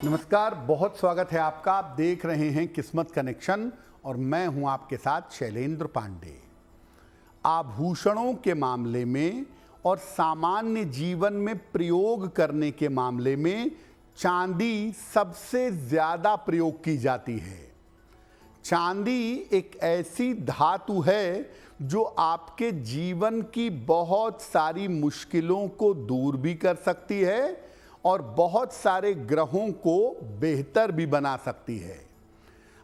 नमस्कार, बहुत स्वागत है आपका। आप देख रहे हैं किस्मत कनेक्शन और मैं हूं आपके साथ शैलेंद्र पांडे। आभूषणों के मामले में और सामान्य जीवन में प्रयोग करने के मामले में चांदी सबसे ज्यादा प्रयोग की जाती है। चांदी एक ऐसी धातु है जो आपके जीवन की बहुत सारी मुश्किलों को दूर भी कर सकती है और बहुत सारे ग्रहों को बेहतर भी बना सकती है।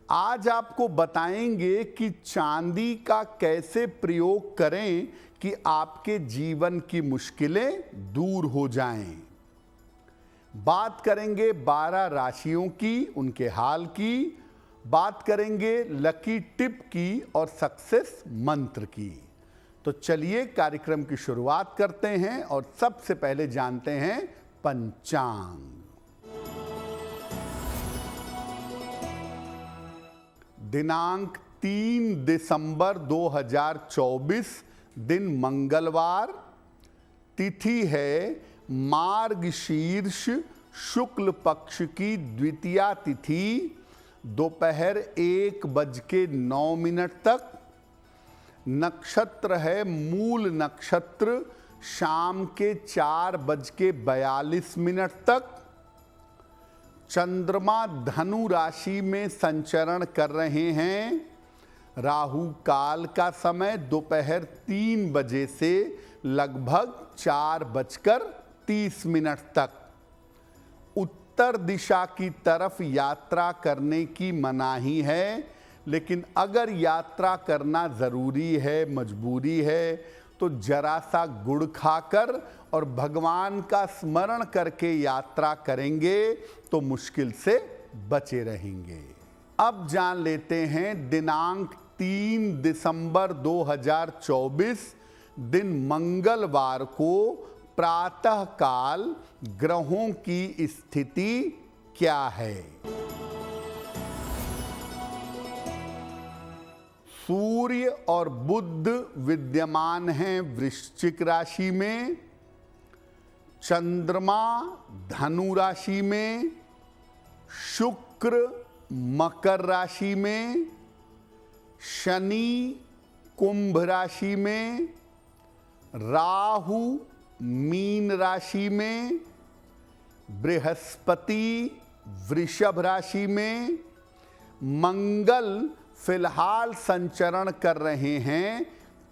आज आपको बताएंगे कि चांदी का कैसे प्रयोग करें कि आपके जीवन की मुश्किलें दूर हो जाएं। बात करेंगे 12 राशियों की, उनके हाल की, बात करेंगे लकी टिप की और सक्सेस मंत्र की। तो चलिए कार्यक्रम की शुरुआत करते हैं और सबसे पहले जानते हैं पंचांग। दिनांक 3 दिसंबर 2024, दिन मंगलवार, तिथि है मार्गशीर्ष शुक्ल पक्ष की द्वितीया तिथि, दोपहर 1:09 तक। नक्षत्र है मूल नक्षत्र, शाम के 4:42 तक। चंद्रमा धनु राशि में संचरण कर रहे हैं। राहु काल का समय दोपहर 3 बजे से लगभग 4:30 तक। उत्तर दिशा की तरफ यात्रा करने की मनाही है, लेकिन अगर यात्रा करना ज़रूरी है, मजबूरी है, तो जरा सा गुड़ खाकर और भगवान का स्मरण करके यात्रा करेंगे तो मुश्किल से बचे रहेंगे। अब जान लेते हैं दिनांक 3 दिसंबर 2024, दिन मंगलवार को प्रातः काल ग्रहों की स्थिति क्या है। सूर्य और बुध विद्यमान हैं वृश्चिक राशि में, चंद्रमा धनु राशि में, शुक्र मकर राशि में, शनि कुंभ राशि में, राहु मीन राशि में, बृहस्पति वृषभ राशि में, मंगल फिलहाल संचरण कर रहे हैं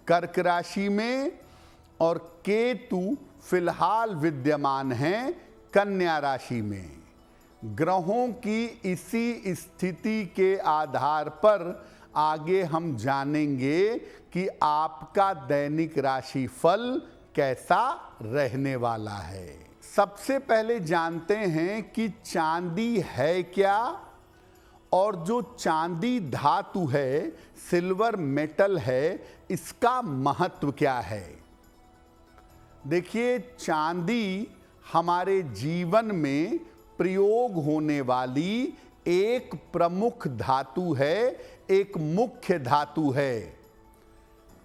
कर्क राशि में और केतु फिलहाल विद्यमान हैं कन्या राशि में। ग्रहों की इसी स्थिति के आधार पर आगे हम जानेंगे कि आपका दैनिक राशि फल कैसा रहने वाला है। सबसे पहले जानते हैं कि चांदी है क्या और जो चांदी धातु है, सिल्वर मेटल है, इसका महत्व क्या है। देखिए, चांदी हमारे जीवन में प्रयोग होने वाली एक प्रमुख धातु है, एक मुख्य धातु है।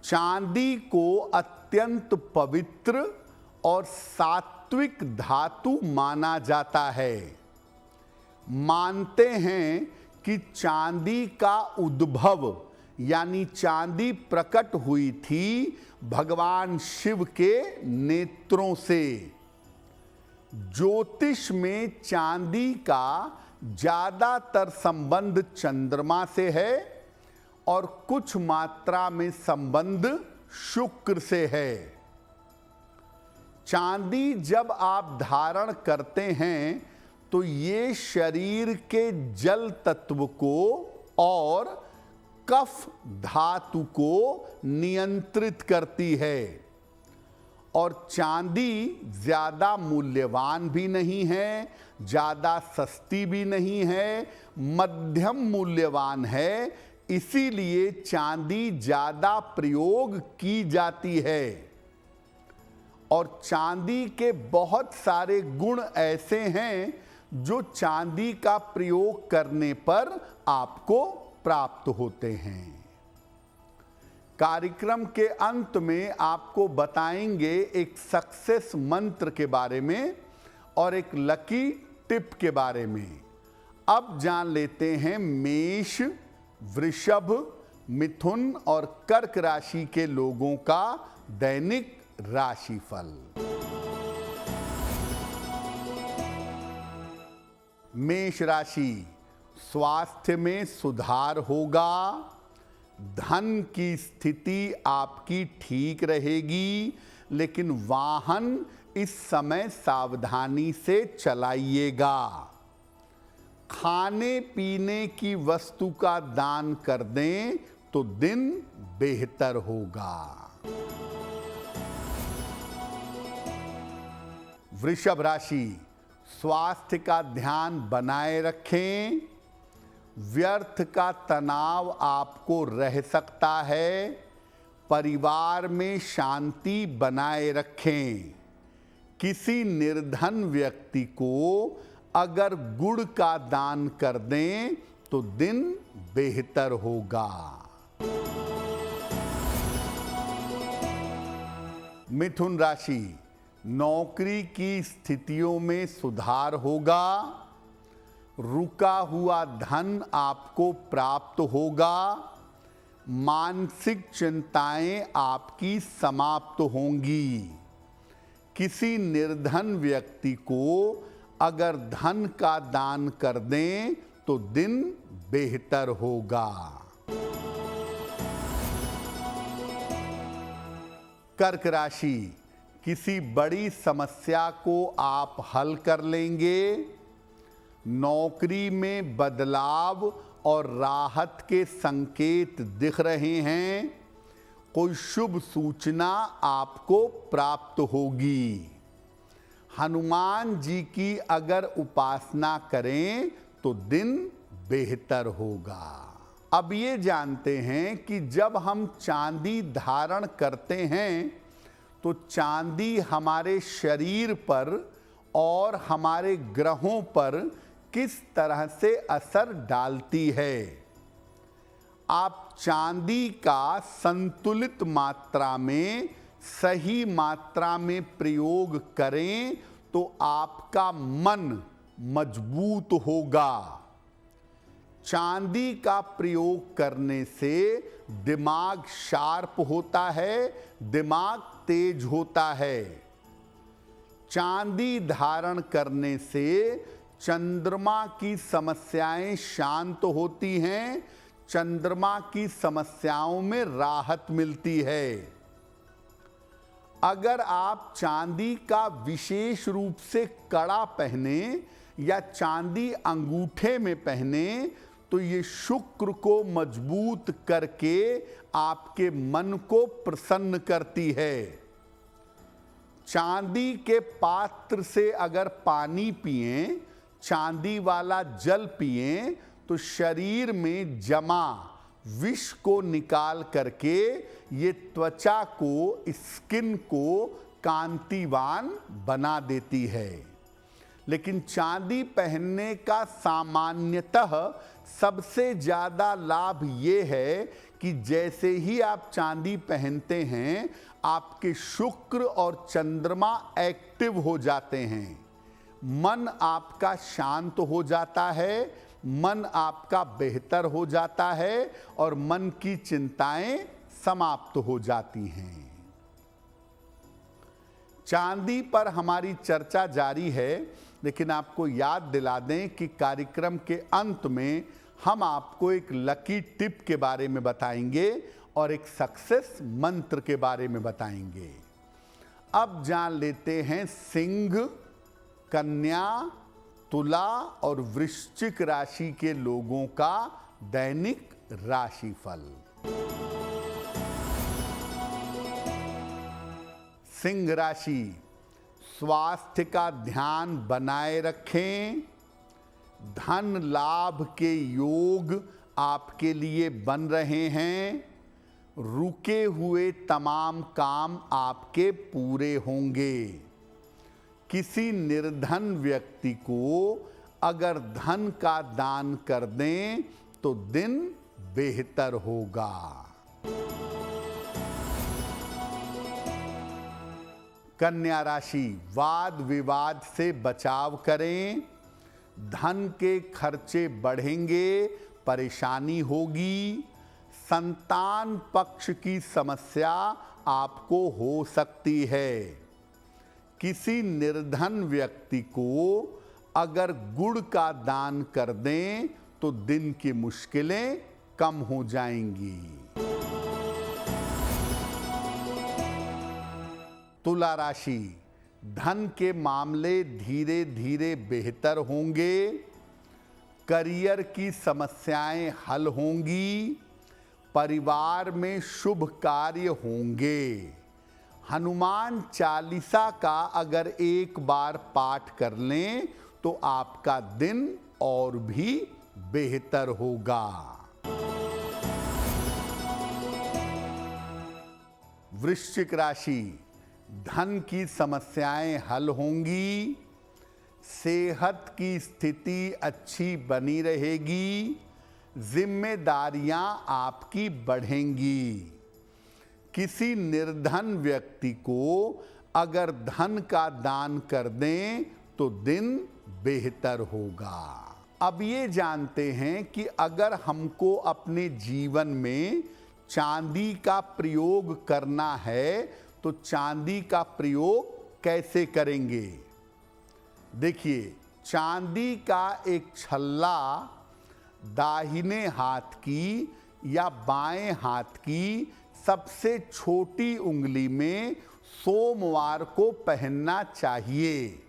चांदी को अत्यंत पवित्र और सात्विक धातु माना जाता है। मानते हैं कि चांदी का उद्भव यानी चांदी प्रकट हुई थी भगवान शिव के नेत्रों से। ज्योतिष में चांदी का ज्यादातर संबंध चंद्रमा से है और कुछ मात्रा में संबंध शुक्र से है। चांदी जब आप धारण करते हैं तो ये शरीर के जल तत्व को और कफ धातु को नियंत्रित करती है। और चांदी ज्यादा मूल्यवान भी नहीं है, ज्यादा सस्ती भी नहीं है, मध्यम मूल्यवान है। इसीलिए चांदी ज्यादा प्रयोग की जाती है। और चांदी के बहुत सारे गुण ऐसे हैं जो चांदी का प्रयोग करने पर आपको प्राप्त होते हैं। कार्यक्रम के अंत में आपको बताएंगे एक सक्सेस मंत्र के बारे में और एक लकी टिप के बारे में। अब जान लेते हैं मेष, वृषभ, मिथुन और कर्क राशि के लोगों का दैनिक राशिफल। मेष राशि, स्वास्थ्य में सुधार होगा। धन की स्थिति आपकी ठीक रहेगी, लेकिन वाहन इस समय सावधानी से चलाइएगा। खाने पीने की वस्तु का दान कर दें तो दिन बेहतर होगा। वृषभ राशि, स्वास्थ्य का ध्यान बनाए रखें। व्यर्थ का तनाव आपको रह सकता है। परिवार में शांति बनाए रखें। किसी निर्धन व्यक्ति को अगर गुड़ का दान कर दें तो दिन बेहतर होगा। मिथुन राशि, नौकरी की स्थितियों में सुधार होगा। रुका हुआ धन आपको प्राप्त होगा। मानसिक चिंताएं आपकी समाप्त होंगी। किसी निर्धन व्यक्ति को अगर धन का दान कर दें तो दिन बेहतर होगा। कर्क राशि, किसी बड़ी समस्या को आप हल कर लेंगे। नौकरी में बदलाव और राहत के संकेत दिख रहे हैं। कोई शुभ सूचना आपको प्राप्त होगी। हनुमान जी की अगर उपासना करें तो दिन बेहतर होगा। अब ये जानते हैं कि जब हम चांदी धारण करते हैं तो चांदी हमारे शरीर पर और हमारे ग्रहों पर किस तरह से असर डालती है। आप चांदी का संतुलित मात्रा में, सही मात्रा में प्रयोग करें तो आपका मन मजबूत होगा। चांदी का प्रयोग करने से दिमाग शार्प होता है, दिमाग तेज होता है। चांदी धारण करने से चंद्रमा की समस्याएं शांत होती हैं, चंद्रमा की समस्याओं में राहत मिलती है। अगर आप चांदी का विशेष रूप से कड़ा पहने या चांदी अंगूठे में पहने तो ये शुक्र को मजबूत करके आपके मन को प्रसन्न करती है। चांदी के पात्र से अगर पानी पिएं, चांदी वाला जल पिएं तो शरीर में जमा विष को निकाल करके ये त्वचा को, स्किन को कांतिवान बना देती है। लेकिन चांदी पहनने का सामान्यतः सबसे ज़्यादा लाभ ये है कि जैसे ही आप चांदी पहनते हैं आपके शुक्र और चंद्रमा एक्टिव हो जाते हैं। मन आपका शांत हो जाता है, मन आपका बेहतर हो जाता है और मन की चिंताएं समाप्त हो जाती हैं। चांदी पर हमारी चर्चा जारी है, लेकिन आपको याद दिला दें कि कार्यक्रम के अंत में हम आपको एक लकी टिप के बारे में बताएंगे और एक सक्सेस मंत्र के बारे में बताएंगे। अब जान लेते हैं सिंह, कन्या, तुला और वृश्चिक राशि के लोगों का दैनिक राशिफल। सिंह राशि, स्वास्थ्य का ध्यान बनाए रखें। धन लाभ के योग आपके लिए बन रहे हैं। रुके हुए तमाम काम आपके पूरे होंगे। किसी निर्धन व्यक्ति को अगर धन का दान कर दें तो दिन बेहतर होगा। कन्या राशि, वाद विवाद से बचाव करें। धन के खर्चे बढ़ेंगे, परेशानी होगी। संतान पक्ष की समस्या आपको हो सकती है। किसी निर्धन व्यक्ति को अगर गुड़ का दान कर दें तो दिन की मुश्किलें कम हो जाएंगी। तुला राशि, धन के मामले धीरे धीरे बेहतर होंगे। करियर की समस्याएं हल होंगी। परिवार में शुभ कार्य होंगे। हनुमान चालीसा का अगर एक बार पाठ कर लें तो आपका दिन और भी बेहतर होगा। वृश्चिक राशि, धन की समस्याएं हल होंगी। सेहत की स्थिति अच्छी बनी रहेगी। जिम्मेदारियां आपकी बढ़ेंगी। किसी निर्धन व्यक्ति को अगर धन का दान कर दें तो दिन बेहतर होगा। अब ये जानते हैं कि अगर हमको अपने जीवन में चांदी का प्रयोग करना है तो चांदी का प्रयोग कैसे करेंगे। देखिए, चांदी का एक छल्ला दाहिने हाथ की या बाएं हाथ की सबसे छोटी उंगली में सोमवार को पहनना चाहिए।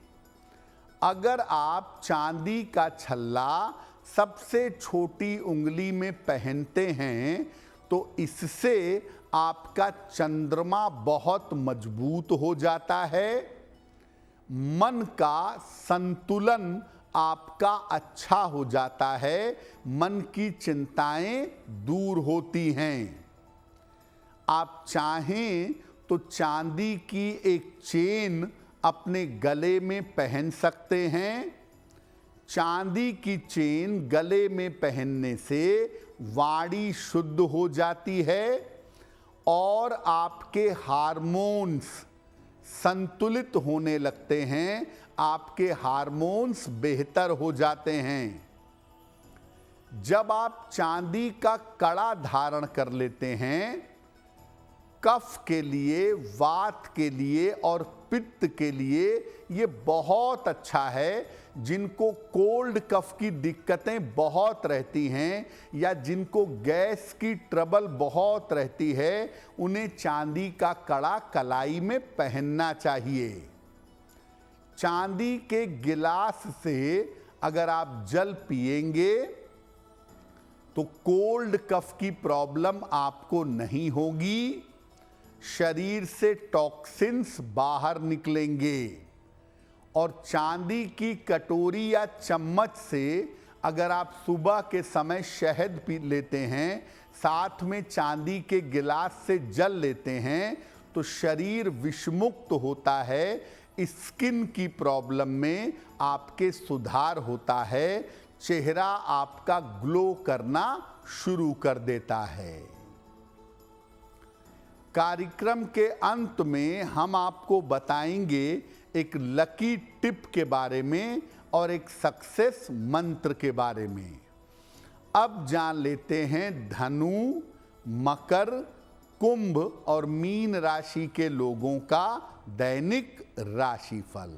अगर आप चांदी का छल्ला सबसे छोटी उंगली में पहनते हैं तो इससे आपका चंद्रमा बहुत मजबूत हो जाता है। मन का संतुलन आपका अच्छा हो जाता है। मन की चिंताएं दूर होती हैं। आप चाहें तो चांदी की एक चेन अपने गले में पहन सकते हैं। चांदी की चेन गले में पहनने से वाणी शुद्ध हो जाती है और आपके हार्मोन्स संतुलित होने लगते हैं। आपके हार्मोन्स बेहतर हो जाते हैं। जब आप चांदी का कड़ा धारण कर लेते हैं, कफ के लिए, वात के लिए और पित्त के लिए ये बहुत अच्छा है। जिनको कोल्ड कफ की दिक्कतें बहुत रहती हैं या जिनको गैस की ट्रबल बहुत रहती है, उन्हें चांदी का कड़ा कलाई में पहनना चाहिए। चांदी के गिलास से अगर आप जल पिएंगे तो कोल्ड कफ की प्रॉब्लम आपको नहीं होगी। शरीर से टॉक्सिन्स बाहर निकलेंगे। और चांदी की कटोरी या चम्मच से अगर आप सुबह के समय शहद पी लेते हैं, साथ में चांदी के गिलास से जल लेते हैं, तो शरीर विषमुक्त होता है। स्किन की प्रॉब्लम में आपके सुधार होता है। चेहरा आपका ग्लो करना शुरू कर देता है। कार्यक्रम के अंत में हम आपको बताएंगे एक लकी टिप के बारे में और एक सक्सेस मंत्र के बारे में। अब जान लेते हैं धनु, मकर, कुंभ और मीन राशि के लोगों का दैनिक राशिफल।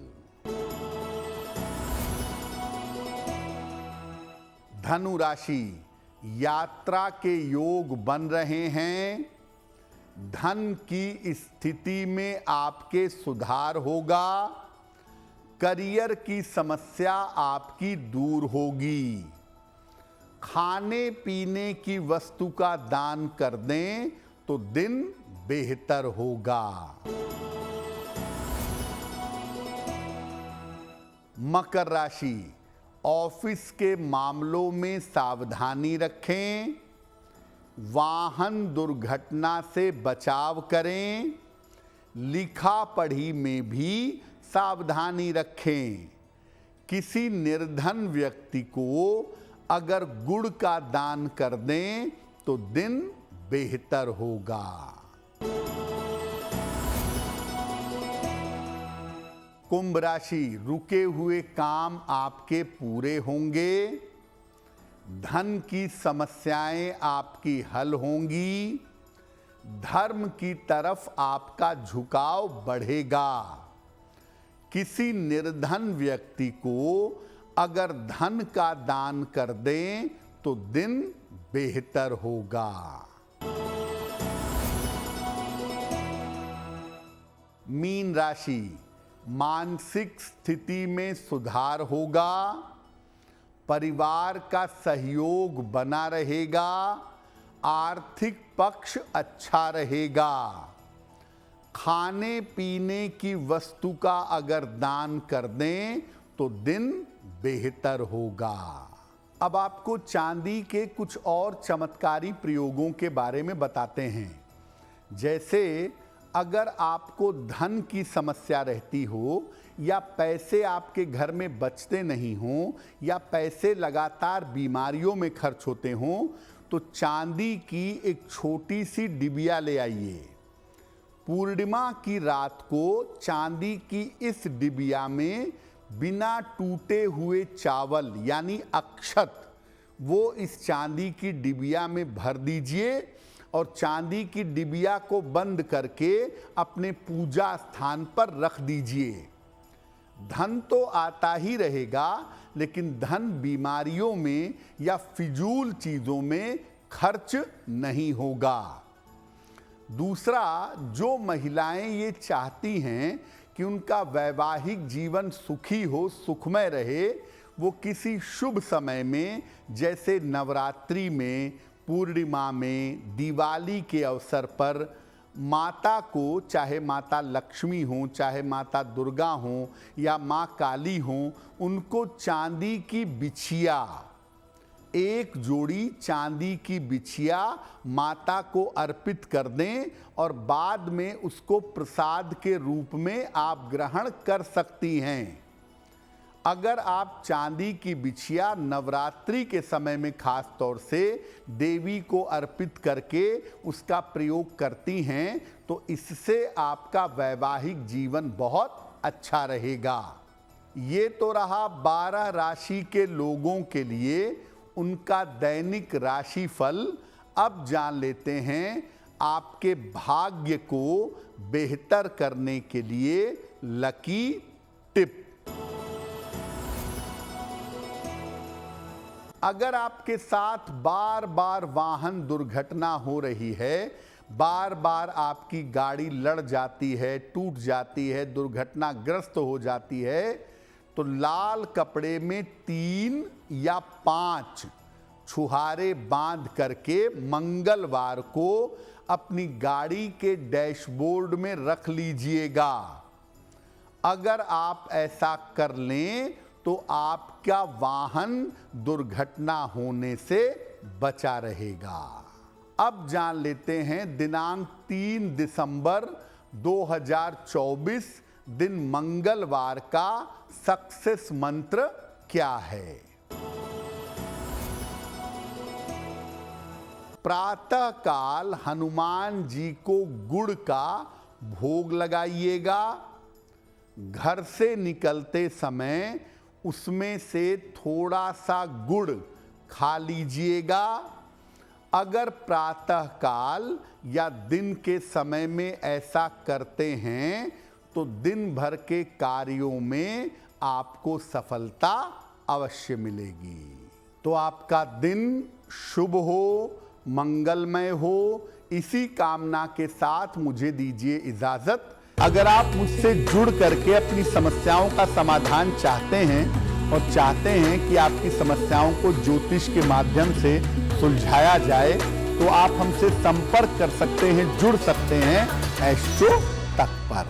धनु राशि, यात्रा के योग बन रहे हैं। धन की स्थिति में आपके सुधार होगा। करियर की समस्या आपकी दूर होगी। खाने पीने की वस्तु का दान कर दें तो दिन बेहतर होगा। मकर राशि, ऑफिस के मामलों में सावधानी रखें। वाहन दुर्घटना से बचाव करें। लिखा पढ़ी में भी सावधानी रखें। किसी निर्धन व्यक्ति को अगर गुड़ का दान कर दें तो दिन बेहतर होगा। कुंभ राशि, रुके हुए काम आपके पूरे होंगे। धन की समस्याएं आपकी हल होंगी। धर्म की तरफ आपका झुकाव बढ़ेगा। किसी निर्धन व्यक्ति को अगर धन का दान कर दें तो दिन बेहतर होगा। मीन राशि, मानसिक स्थिति में सुधार होगा। परिवार का सहयोग बना रहेगा। आर्थिक पक्ष अच्छा रहेगा। खाने पीने की वस्तु का अगर दान कर दें तो दिन बेहतर होगा। अब आपको चांदी के कुछ और चमत्कारी प्रयोगों के बारे में बताते हैं। जैसे अगर आपको धन की समस्या रहती हो, या पैसे आपके घर में बचते नहीं हो, या पैसे लगातार बीमारियों में खर्च होते हों, तो चांदी की एक छोटी सी डिबिया ले आइए। पूर्णिमा की रात को चांदी की इस डिबिया में बिना टूटे हुए चावल यानी अक्षत, वो इस चांदी की डिबिया में भर दीजिए और चांदी की डिबिया को बंद करके अपने पूजा स्थान पर रख दीजिए। धन तो आता ही रहेगा, लेकिन धन बीमारियों में या फिजूल चीजों में खर्च नहीं होगा। दूसरा, जो महिलाएं ये चाहती हैं कि उनका वैवाहिक जीवन सुखी हो, सुखमय रहे, वो किसी शुभ समय में जैसे नवरात्रि में, पूर्णिमा में, दिवाली के अवसर पर माता को, चाहे माता लक्ष्मी हो, चाहे माता दुर्गा हो या माँ काली हो, उनको चांदी की बिछिया, एक जोड़ी चांदी की बिछिया माता को अर्पित कर दें और बाद में उसको प्रसाद के रूप में आप ग्रहण कर सकती हैं। अगर आप चांदी की बिछिया नवरात्रि के समय में खास तौर से देवी को अर्पित करके उसका प्रयोग करती हैं, तो इससे आपका वैवाहिक जीवन बहुत अच्छा रहेगा। ये तो रहा 12 राशि के लोगों के लिए उनका दैनिक राशिफल। अब जान लेते हैं आपके भाग्य को बेहतर करने के लिए लकी टिप। अगर आपके साथ बार बार वाहन दुर्घटना हो रही है, बार बार आपकी गाड़ी लड़ जाती है, टूट जाती है, दुर्घटनाग्रस्त हो जाती है, तो लाल कपड़े में 3 या 5 छुहारे बांध करके मंगलवार को अपनी गाड़ी के डैशबोर्ड में रख लीजिएगा। अगर आप ऐसा कर लें तो आपका वाहन दुर्घटना होने से बचा रहेगा। अब जान लेते हैं दिनांक 3 दिसंबर 2024 दिन मंगलवार का सक्सेस मंत्र क्या है। प्रातः काल हनुमान जी को गुड़ का भोग लगाइएगा। घर से निकलते समय उसमें से थोड़ा सा गुड़ खा लीजिएगा। अगर प्रातः काल या दिन के समय में ऐसा करते हैं तो दिन भर के कार्यों में आपको सफलता अवश्य मिलेगी। तो आपका दिन शुभ हो, मंगलमय हो, इसी कामना के साथ मुझे दीजिए इजाजत। अगर आप मुझसे जुड़ करके अपनी समस्याओं का समाधान चाहते हैं और चाहते हैं कि आपकी समस्याओं को ज्योतिष के माध्यम से सुलझाया जाए, तो आप हमसे संपर्क कर सकते हैं, जुड़ सकते हैं एस्ट्रो तक पर।